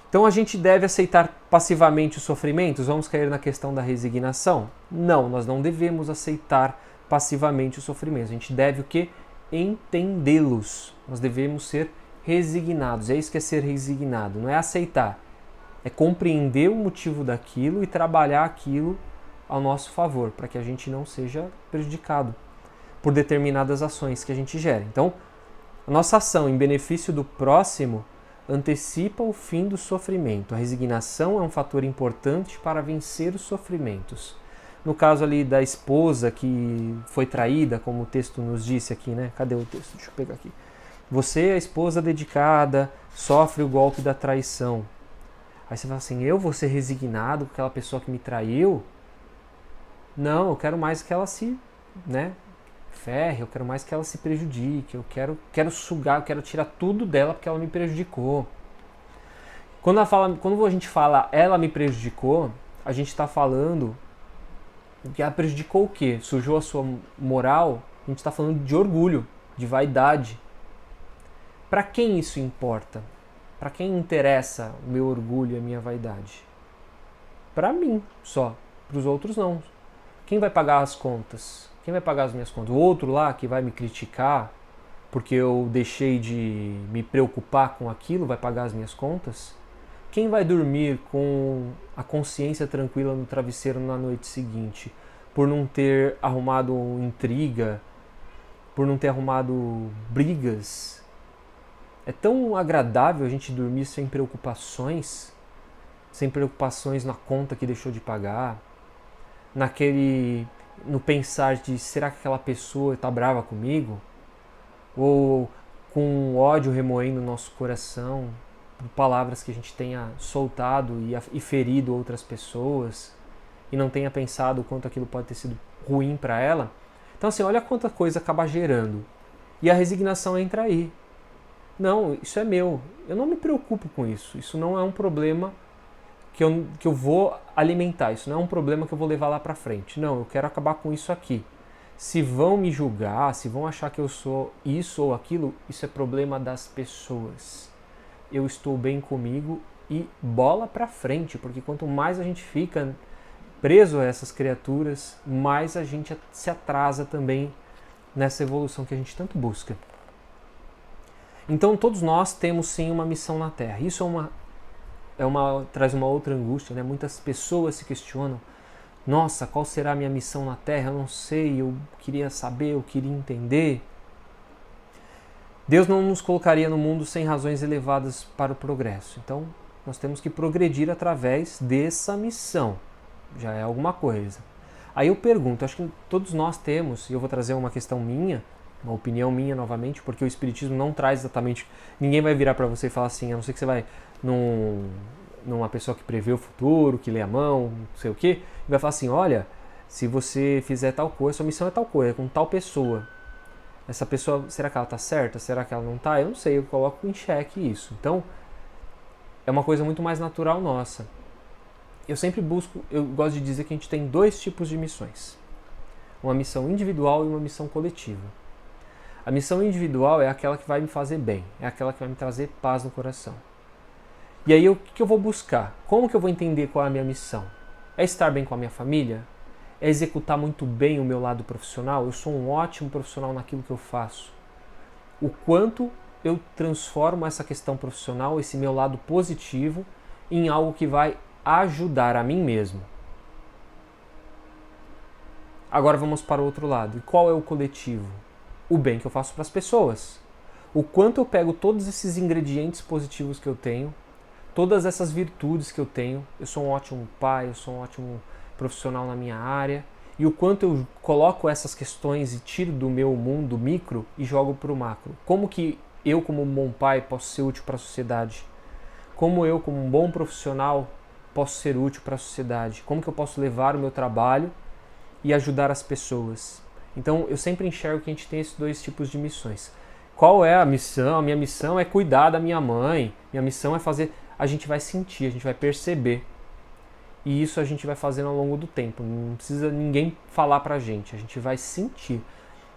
Então a gente deve aceitar passivamente os sofrimentos? Vamos cair na questão da resignação? Não, nós não devemos aceitar passivamente os sofrimentos. A gente deve o quê? Entendê-los. Nós devemos ser resignados. É isso que é ser resignado. Não é aceitar. É compreender o motivo daquilo e trabalhar aquilo ao nosso favor, para que a gente não seja prejudicado por determinadas ações que a gente gera. Então, a nossa ação em benefício do próximo antecipa o fim do sofrimento. A resignação é um fator importante para vencer os sofrimentos. no caso ali da esposa que foi traída, como o texto nos disse aqui, né? Cadê o texto? Deixa eu pegar aqui. Você, a esposa dedicada, sofre o golpe da traição. Aí você fala assim, eu vou ser resignado com aquela pessoa que me traiu? Não, eu quero mais que ela se, né, ferre, eu quero mais que ela se prejudique, eu quero sugar, eu quero tirar tudo dela porque ela me prejudicou. Quando a gente fala ela me prejudicou, a gente está falando que ela prejudicou o quê? Sujou a sua moral? A gente está falando de orgulho, de vaidade. Para quem isso importa? Para quem interessa o meu orgulho e a minha vaidade? Para mim só, para os outros não. Quem vai pagar as contas? Quem vai pagar as minhas contas? O outro lá que vai me criticar porque eu deixei de me preocupar com aquilo vai pagar as minhas contas? Quem vai dormir com a consciência tranquila no travesseiro na noite seguinte por não ter arrumado intriga, por não ter arrumado brigas? É tão agradável a gente dormir sem preocupações na conta que deixou de pagar, no pensar de será que aquela pessoa está brava comigo? Ou com ódio remoendo o nosso coração por palavras que a gente tenha soltado e ferido outras pessoas e não tenha pensado o quanto aquilo pode ter sido ruim para ela. Então assim, olha quanta coisa acaba gerando. E a resignação entra aí. Não, isso é meu. Eu não me preocupo com isso. Isso não é um problema que eu vou alimentar. Isso não é um problema que eu vou levar lá pra frente. Não, eu quero acabar com isso aqui. Se vão me julgar, se vão achar que eu sou isso ou aquilo, isso é problema das pessoas. Eu estou bem comigo e bola pra frente, porque quanto mais a gente fica preso a essas criaturas, mais a gente se atrasa também nessa evolução que a gente tanto busca. Então todos nós temos sim uma missão na Terra. Isso traz uma outra angústia, né? Muitas pessoas se questionam: nossa, qual será a minha missão na Terra? Eu não sei, eu queria saber, eu queria entender. Deus não nos colocaria no mundo sem razões elevadas para o progresso. Então nós temos que progredir através dessa missão. Já é alguma coisa. Aí eu pergunto, acho que todos nós temos, e eu vou trazer uma questão minha, uma opinião minha novamente, porque o Espiritismo não traz exatamente... Ninguém vai virar para você e falar assim, a não ser que você vai numa pessoa que prevê o futuro, que lê a mão, não sei o quê, e vai falar assim, olha, se você fizer tal coisa, sua missão é tal coisa, é com tal pessoa. Essa pessoa, será que ela está certa? Será que ela não está? Eu não sei, eu coloco em xeque isso. Então, é uma coisa muito mais natural nossa. Eu gosto de dizer que a gente tem dois tipos de missões. Uma missão individual e uma missão coletiva. A missão individual é aquela que vai me fazer bem, é aquela que vai me trazer paz no coração. E aí o que eu vou buscar? Como que eu vou entender qual é a minha missão? É estar bem com a minha família? É executar muito bem o meu lado profissional? Eu sou um ótimo profissional naquilo que eu faço. O quanto eu transformo essa questão profissional, esse meu lado positivo, em algo que vai ajudar a mim mesmo. Agora vamos para o outro lado. E qual é o coletivo? O bem que eu faço para as pessoas. O quanto eu pego todos esses ingredientes positivos que eu tenho, todas essas virtudes que eu tenho, eu sou um ótimo pai, eu sou um ótimo profissional na minha área, e o quanto eu coloco essas questões e tiro do meu mundo micro e jogo para o macro. Como que eu, como um bom pai, posso ser útil para a sociedade? Como eu, como um bom profissional, posso ser útil para a sociedade? Como que eu posso levar o meu trabalho e ajudar as pessoas? Então, eu sempre enxergo que a gente tem esses dois tipos de missões. Qual é a missão? A minha missão é cuidar da minha mãe. Minha missão é fazer... A gente vai sentir, a gente vai perceber. E isso a gente vai fazendo ao longo do tempo. Não precisa ninguém falar pra gente. A gente vai sentir.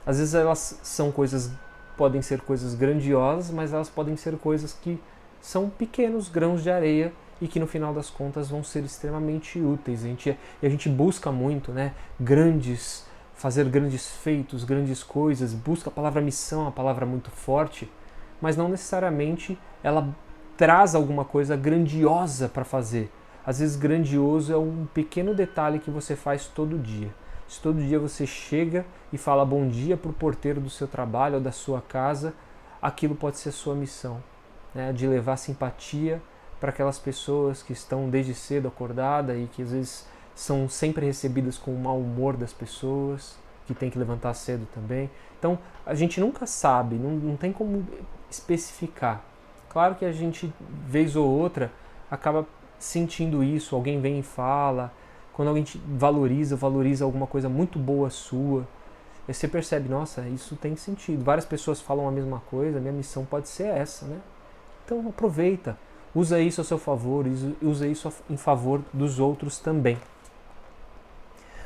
Às vezes elas são podem ser coisas grandiosas, mas elas podem ser coisas que são pequenos grãos de areia e que no final das contas vão ser extremamente úteis. A gente busca muito, né? Fazer grandes feitos, grandes coisas, busca a palavra missão, uma palavra muito forte, mas não necessariamente ela traz alguma coisa grandiosa para fazer. Às vezes grandioso é um pequeno detalhe que você faz todo dia. Se todo dia você chega e fala bom dia para o porteiro do seu trabalho ou da sua casa, aquilo pode ser sua missão, né? De levar simpatia para aquelas pessoas que estão desde cedo acordadas e que às vezes são sempre recebidas com o mau humor das pessoas, que tem que levantar cedo também. Então, a gente nunca sabe, não tem como especificar. Claro que a gente, vez ou outra, acaba sentindo isso, alguém vem e fala, quando alguém te valoriza alguma coisa muito boa sua, aí você percebe, nossa, isso tem sentido. Várias pessoas falam a mesma coisa, a minha missão pode ser essa, né? Então aproveita, usa isso a seu favor, usa isso em favor dos outros também.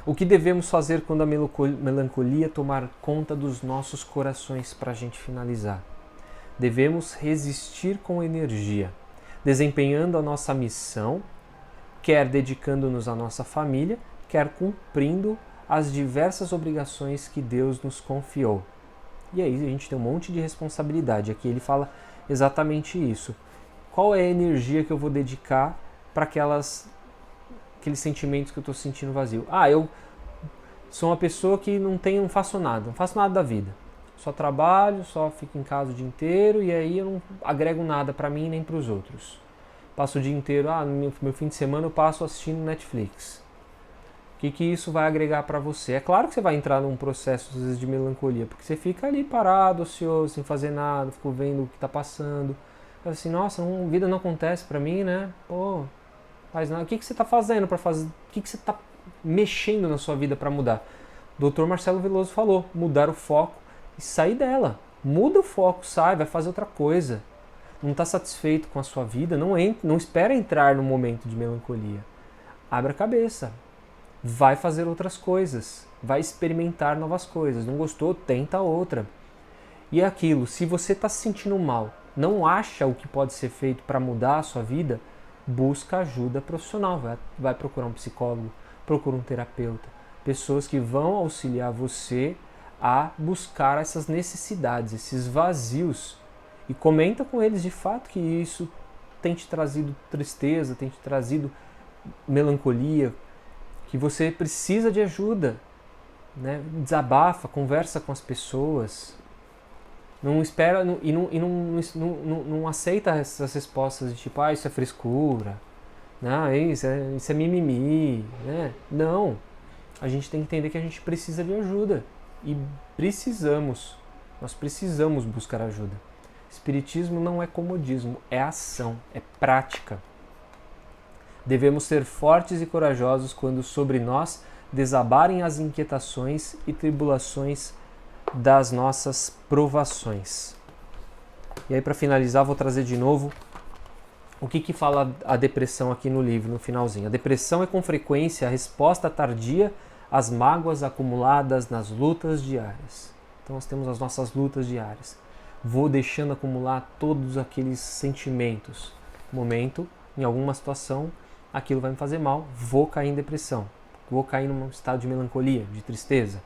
O que devemos fazer quando a melancolia tomar conta dos nossos corações, para a gente finalizar? Devemos resistir com energia, desempenhando a nossa missão, quer dedicando-nos à nossa família, quer cumprindo as diversas obrigações que Deus nos confiou. E aí a gente tem um monte de responsabilidade. Aqui ele fala exatamente isso. Qual é a energia que eu vou dedicar para aqueles sentimentos que eu estou sentindo vazio? Eu sou uma pessoa que não faço nada da vida. Só trabalho, só fico em casa o dia inteiro e aí eu não agrego nada para mim nem para os outros. Passo o dia inteiro, no meu fim de semana eu passo assistindo Netflix. O que isso vai agregar para você? É claro que você vai entrar num processo às vezes de melancolia, porque você fica ali parado, ocioso, sem fazer nada, fica vendo o que está passando. Assim, nossa, a vida não acontece para mim, né? Pô, faz nada. O que você está fazendo para fazer? O que você está mexendo na sua vida para mudar? O Dr. Marcelo Veloso falou, mudar o foco e sair dela. Muda o foco, sai, vai fazer outra coisa. Não está satisfeito com a sua vida, não espera entrar no momento de melancolia. Abra a cabeça. Vai fazer outras coisas, vai experimentar novas coisas. Não gostou? Tenta outra. E é aquilo, se você está se sentindo mal, não acha o que pode ser feito para mudar a sua vida, busca ajuda profissional. Vai procurar um psicólogo, procura um terapeuta. Pessoas que vão auxiliar você a buscar essas necessidades, esses vazios. E comenta com eles de fato que isso tem te trazido tristeza, tem te trazido melancolia, que você precisa de ajuda, né? Desabafa, conversa com as pessoas, não espera e não aceita essas respostas de tipo, isso é frescura, não, isso é mimimi, né? Não, a gente tem que entender que a gente precisa de ajuda e nós precisamos buscar ajuda. Espiritismo não é comodismo, é ação, é prática. Devemos ser fortes e corajosos quando sobre nós desabarem as inquietações e tribulações das nossas provações. E aí, para finalizar, vou trazer de novo o que fala a depressão aqui no livro, no finalzinho. A depressão é com frequência a resposta tardia às mágoas acumuladas nas lutas diárias. Então nós temos as nossas lutas diárias. Vou deixando acumular todos aqueles sentimentos. Momento, em alguma situação, aquilo vai me fazer mal, vou cair em depressão, vou cair num estado de melancolia, de tristeza.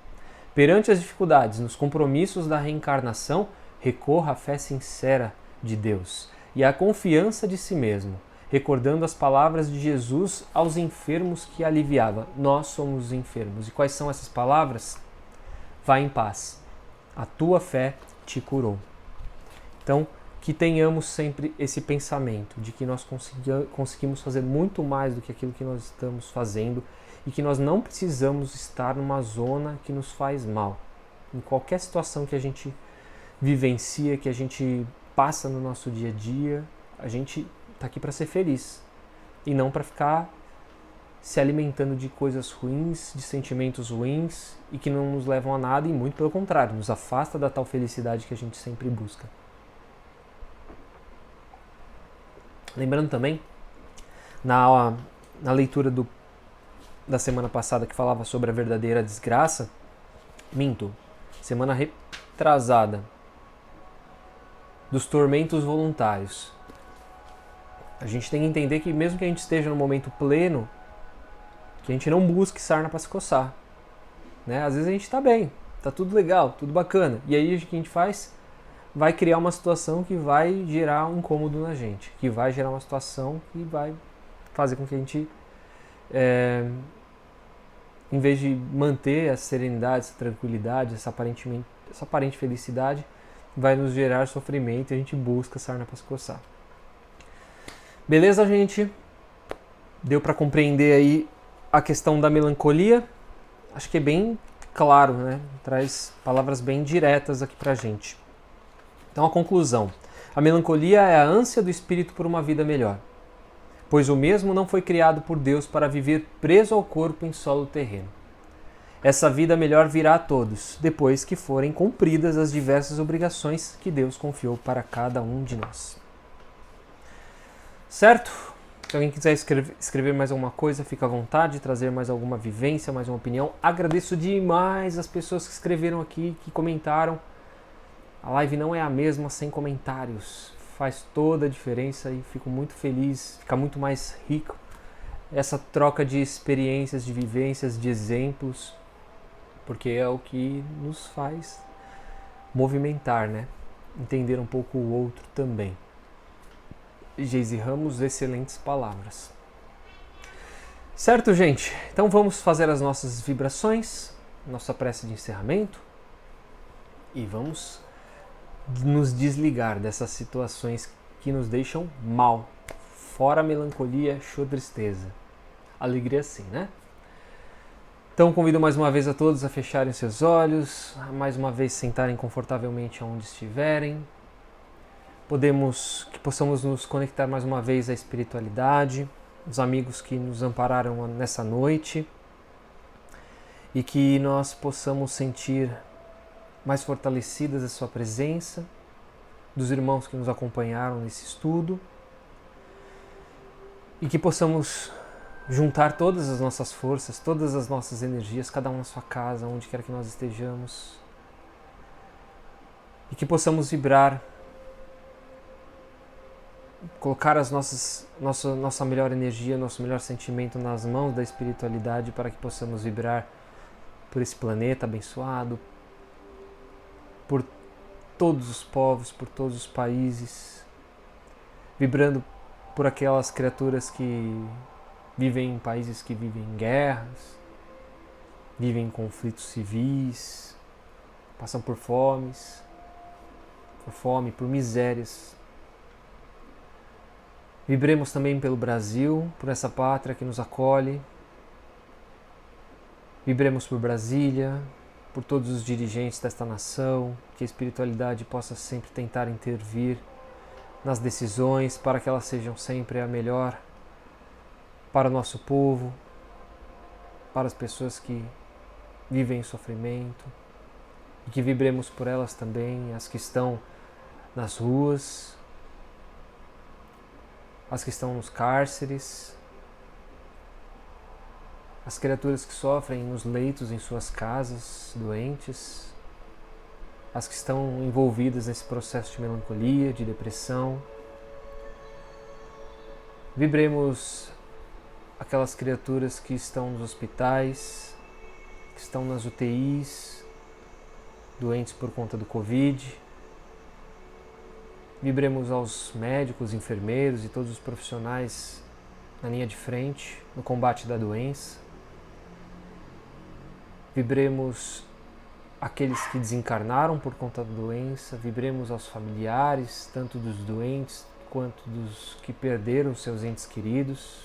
Perante as dificuldades, nos compromissos da reencarnação, recorra à fé sincera de Deus e à confiança de si mesmo, recordando as palavras de Jesus aos enfermos que aliviava. Nós somos os enfermos. E quais são essas palavras? Vá em paz, a tua fé te curou. Então, que tenhamos sempre esse pensamento de que nós conseguimos fazer muito mais do que aquilo que nós estamos fazendo e que nós não precisamos estar numa zona que nos faz mal. Em qualquer situação que a gente vivencia, que a gente passa no nosso dia a dia, a gente está aqui para ser feliz e não para ficar se alimentando de coisas ruins, de sentimentos ruins e que não nos levam a nada e muito pelo contrário, nos afasta da tal felicidade que a gente sempre busca. Lembrando também, na leitura da semana passada que falava sobre a verdadeira desgraça, semana retrasada, dos tormentos voluntários. A gente tem que entender que mesmo que a gente esteja no momento pleno, que a gente não busque sarna para se coçar. Né? Às vezes a gente está bem, está tudo legal, tudo bacana. E aí o que a gente faz? Vai criar uma situação que vai gerar um incômodo na gente, que vai gerar uma situação que vai fazer com que a gente, em vez de manter essa serenidade, essa tranquilidade, essa aparente felicidade, vai nos gerar sofrimento e a gente busca sarna para se coçar. Beleza, gente? Deu para compreender aí a questão da melancolia, acho que é bem claro, né? Traz palavras bem diretas aqui pra gente. Então a conclusão. A melancolia é a ânsia do espírito por uma vida melhor, pois o mesmo não foi criado por Deus para viver preso ao corpo em solo terreno. Essa vida melhor virá a todos, depois que forem cumpridas as diversas obrigações que Deus confiou para cada um de nós. Certo? Se alguém quiser escrever mais alguma coisa, fica à vontade, trazer mais alguma vivência, mais uma opinião. Agradeço demais as pessoas que escreveram aqui, que comentaram. A live não é a mesma sem comentários. Faz toda a diferença e fico muito feliz, fica muito mais rico essa troca de experiências, de vivências, de exemplos, porque é o que nos faz movimentar, né? Entender um pouco o outro também. Geise Ramos, excelentes palavras. Certo, gente? Então vamos fazer as nossas vibrações, nossa prece de encerramento e vamos nos desligar dessas situações que nos deixam mal. Fora a melancolia, show tristeza. Alegria sim, né? Então convido mais uma vez a todos a fecharem seus olhos, a mais uma vez sentarem confortavelmente onde estiverem. Que possamos nos conectar mais uma vez à espiritualidade, os amigos que nos ampararam nessa noite e que nós possamos sentir mais fortalecidas a sua presença, dos irmãos que nos acompanharam nesse estudo e que possamos juntar todas as nossas forças, todas as nossas energias, cada um na sua casa, onde quer que nós estejamos, e que possamos vibrar, colocar nossa melhor energia, nosso melhor sentimento nas mãos da espiritualidade para que possamos vibrar por esse planeta abençoado, por todos os povos, por todos os países, vibrando por aquelas criaturas que vivem em países que vivem em guerras, vivem em conflitos civis, passam por fome, por misérias. Vibremos também pelo Brasil, por essa pátria que nos acolhe. Vibremos por Brasília, por todos os dirigentes desta nação, que a espiritualidade possa sempre tentar intervir nas decisões para que elas sejam sempre a melhor para o nosso povo, para as pessoas que vivem em sofrimento, e que vibremos por elas também, as que estão nas ruas, as que estão nos cárceres, as criaturas que sofrem nos leitos em suas casas, doentes, as que estão envolvidas nesse processo de melancolia, de depressão. Vibremos aquelas criaturas que estão nos hospitais, que estão nas UTIs, doentes por conta do Covid. Vibremos aos médicos, enfermeiros e todos os profissionais na linha de frente, no combate da doença. Vibremos aqueles que desencarnaram por conta da doença, vibremos aos familiares, tanto dos doentes quanto dos que perderam seus entes queridos,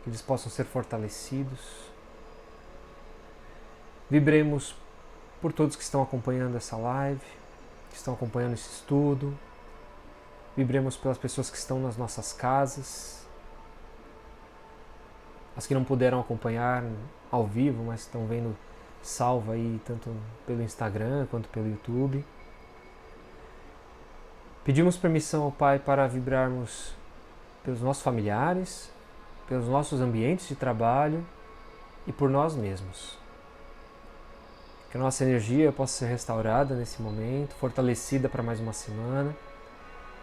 que eles possam ser fortalecidos. Vibremos por todos que estão acompanhando essa live, que estão acompanhando esse estudo. Vibremos pelas pessoas que estão nas nossas casas, as que não puderam acompanhar ao vivo, mas estão vendo salva aí tanto pelo Instagram quanto pelo YouTube. Pedimos permissão ao Pai para vibrarmos pelos nossos familiares, pelos nossos ambientes de trabalho e por nós mesmos. Que a nossa energia possa ser restaurada nesse momento, fortalecida para mais uma semana,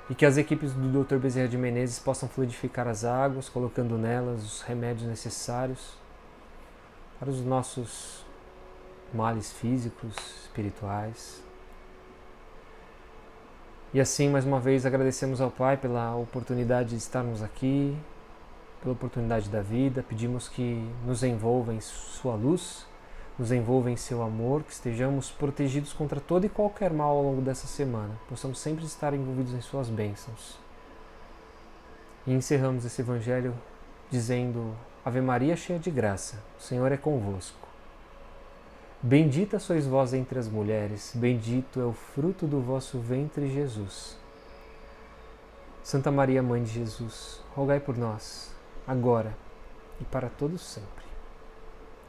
e que as equipes do Dr. Bezerra de Menezes possam fluidificar as águas, colocando nelas os remédios necessários para os nossos males físicos, espirituais. E assim, mais uma vez, agradecemos ao Pai pela oportunidade de estarmos aqui, pela oportunidade da vida. Pedimos que nos envolva em sua luz, nos envolva em seu amor, que estejamos protegidos contra todo e qualquer mal ao longo dessa semana, possamos sempre estar envolvidos em suas bênçãos. E encerramos esse Evangelho dizendo: Ave Maria, cheia de graça, o Senhor é convosco. Bendita sois vós entre as mulheres, bendito é o fruto do vosso ventre, Jesus. Santa Maria, Mãe de Jesus, rogai por nós, agora e para todos sempre.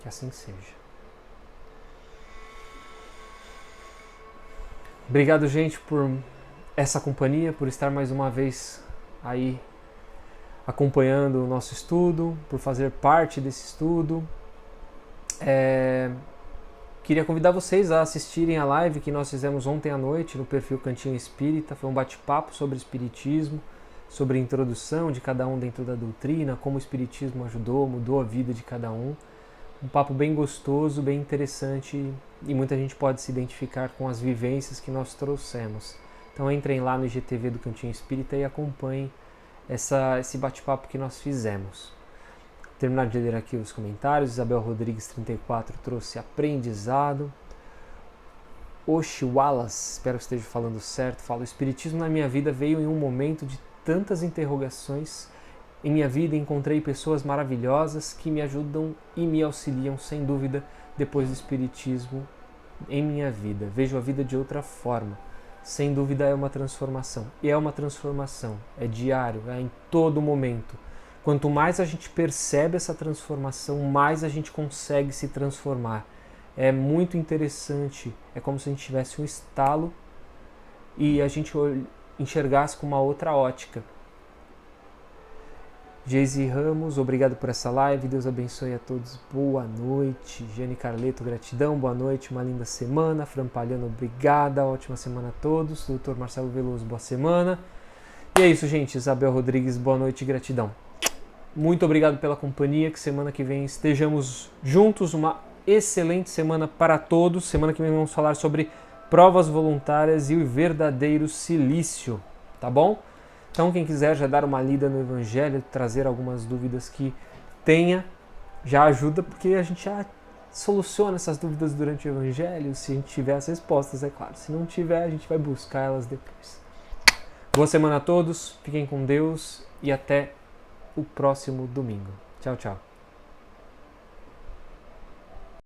Que assim seja. Obrigado, gente, por essa companhia, por estar mais uma vez aí acompanhando o nosso estudo, por fazer parte desse estudo. Queria convidar vocês a assistirem a live que nós fizemos ontem à noite no perfil Cantinho Espírita. Foi um bate-papo sobre espiritismo, sobre a introdução de cada um dentro da doutrina, como o espiritismo ajudou, mudou a vida de cada um. Um papo bem gostoso, bem interessante, e muita gente pode se identificar com as vivências que nós trouxemos. Então entrem lá no IGTV do Cantinho Espírita e acompanhem esse bate-papo que nós fizemos. Terminar de ler aqui os comentários. Isabel Rodrigues 34 trouxe aprendizado. Oxi Wallace, espero que esteja falando certo, fala: o espiritismo na minha vida veio em um momento de tantas interrogações. Em minha vida encontrei pessoas maravilhosas que me ajudam e me auxiliam, sem dúvida, depois do espiritismo em minha vida. Vejo a vida de outra forma. Sem dúvida é uma transformação. E é uma transformação, é diário, é em todo momento. Quanto mais a gente percebe essa transformação, mais a gente consegue se transformar. É muito interessante, é como se a gente tivesse um estalo e a gente enxergasse com uma outra ótica. Geise Ramos, obrigado por essa live, Deus abençoe a todos, boa noite. Jane Carleto, gratidão, boa noite, uma linda semana. Fran Palhano, obrigada, ótima semana a todos. Dr. Marcelo Veloso, boa semana. E é isso, gente. Isabel Rodrigues, boa noite e gratidão. Muito obrigado pela companhia, que semana que vem estejamos juntos, uma excelente semana para todos. Semana que vem vamos falar sobre provas voluntárias e o verdadeiro silício, tá bom? Então quem quiser já dar uma lida no Evangelho, trazer algumas dúvidas que tenha, já ajuda, porque a gente já soluciona essas dúvidas durante o Evangelho, se a gente tiver as respostas, é claro. Se não tiver, a gente vai buscar elas depois. Boa semana a todos, fiquem com Deus e até o próximo domingo. Tchau, tchau.